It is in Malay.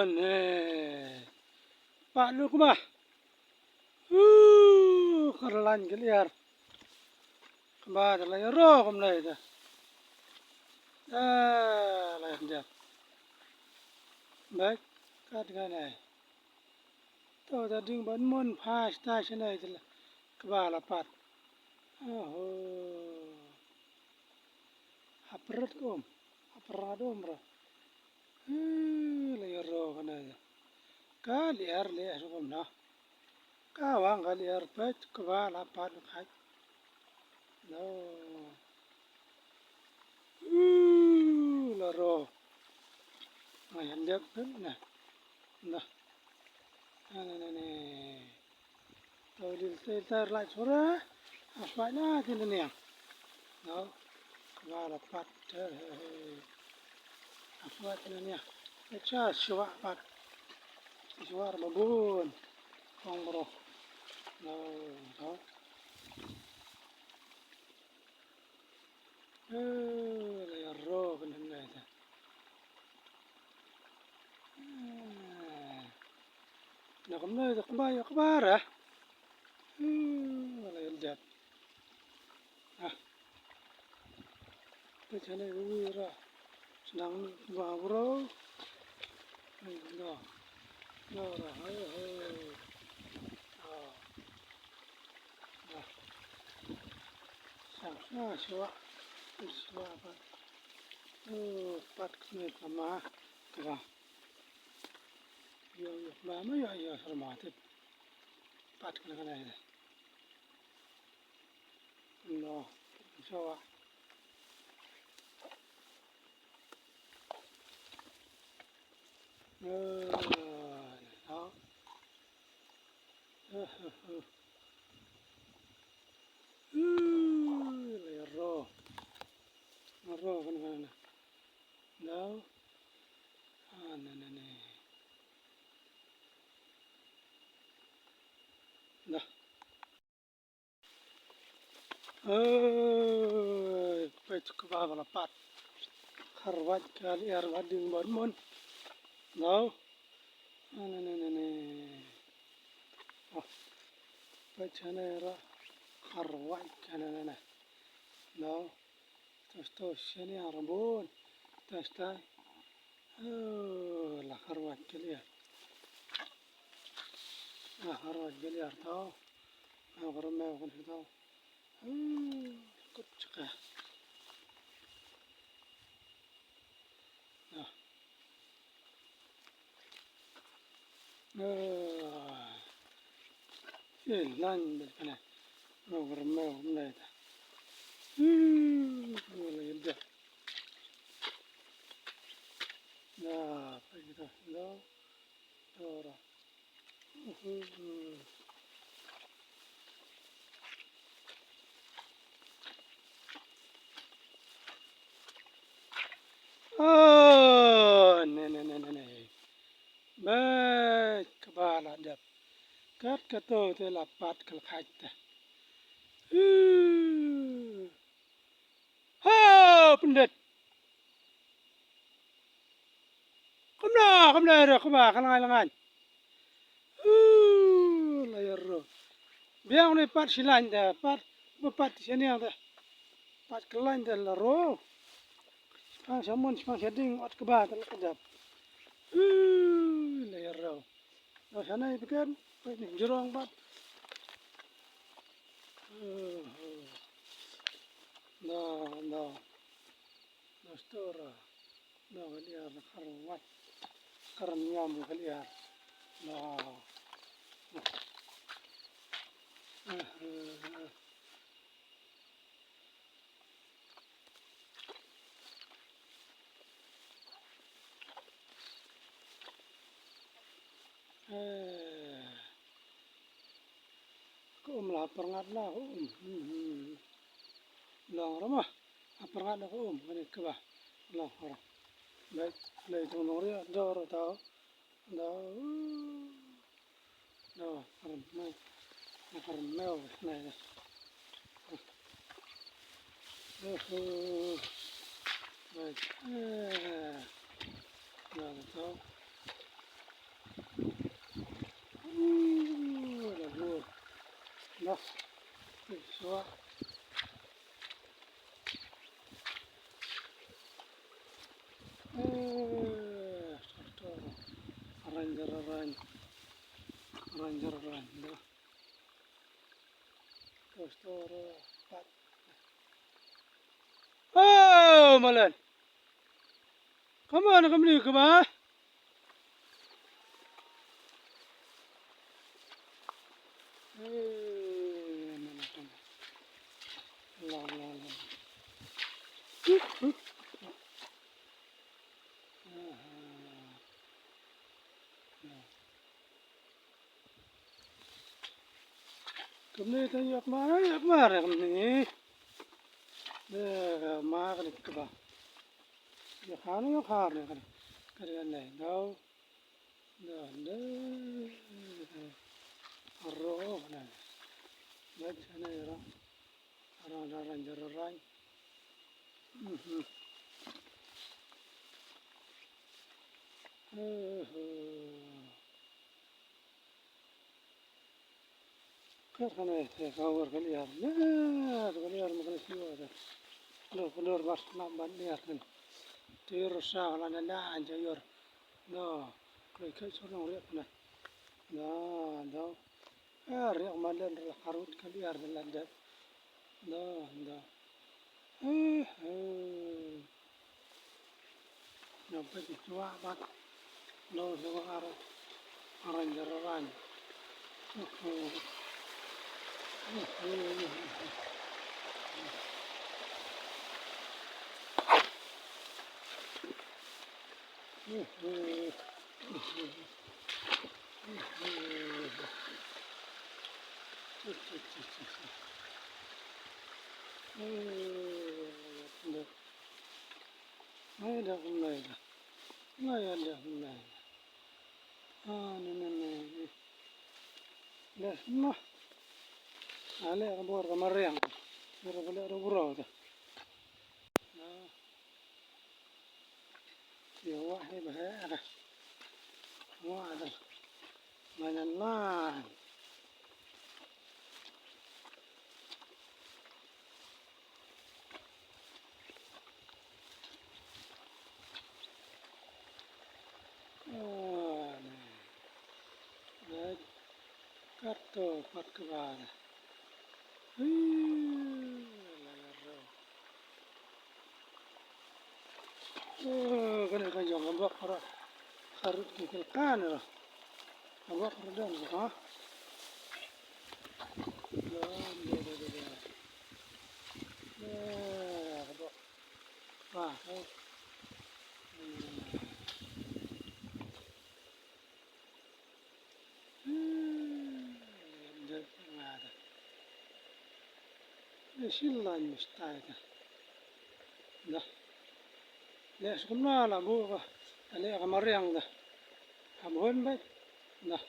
Nih, Pak Lukmah. Keralan geliar. Kembali lagi roh kembali dah. Layan dia. Baik, kat kan ai. Tahu tadi ban mun pas ta sini je lah. Kembali pat. Oh. Hapret kom. Hapradom bro. Lagi roh kan ai. Kaliar liar kom nah. Kawang kaliar pet kembali pat kai. No. Laro. Ayan dia kan nah. Nah. Nah. Tahu di tar lai sura. Apa na tin ni yang. No. Kembali pat. Apa tin ni yang. Echa sywa pat. Sywa rabun. Kong bro. No. No. Laro kan ni dah. Nak kembali tak kembali kabar ah. Layan jat. Macam ni wira. Sedang buah bro. No. No lah. Sang sywa. Sywa apa. Pat kena sama. Kena. Yo mama yo hormatit. Pat kena ini. No. Sywa. No. Lero. Lero kan mana. No. Nah. Nah. Pet kebab lapat. Harwat kali harwat ding bon. No. Nah. Oh. Pet sana era harwat kana. No. Terus sini arbon. Terus lah harwat kali ya. Harwat kali ya tau. Aku mau kan tau. Kut cakap. Lan kan. Aku mau kan dah. Boleh dah. Nah, pergi dah. Dah. Ora. Nih. Baik, kepala dia. Kat kato te lapat kelkat. Pendet. Kamna, kalangan. Layar ro. Biang ni pat silan dah, pat sini ada. Pat kelan dah laro. Samun seding ot kebat kejap. Layar ro. Sana ikan, ni jerong pat. No. Stora. No, liar karwat. Karnyam liar. No. Lapar ngat lah Lang ramah. Lapar ngat lah Ini kebah. Lang orang. Baik. Lagi tunggu dia. Dor tau. Dah. Karmel. Nah. Baik. Nah. store pat. Oh, malan. Come on, come on, come on. La la la. Kemni ta yak ma ra kemni. De ma kan keba. Ya khanu ya khar ne kan. Karian ne dau. Da da. Arro na. Baj na ra. Ara ran jar ran. Karena kawar kaliar, nah kaliar makan siwa dah. Keluar bas namban liar kan. Tiur sah lana dah anjayur. Nah, kalau sorang lihat nah. Nah, dah. Riak malan dah harut kaliar dah lanjut. Nah, dah. Nampak tua bat. Nah, semua arang jararan. Ada mulai dah. Mulai ada mulai. Ni. Dah semua. Ale kabur kamariang. Sura balik ada burau dah. Nah. Ya wah ni bahaya dah. Wah dah. Banyak lah. Baik. Kartu pat kebar. Kena kanjong ngambak para harut kikelkan lah. Ngambak redan ha. Wah, Sillan mustahil. Dah. Lihat sekolah lah bu. Ale kamariang dah. Amuan baik. Dah.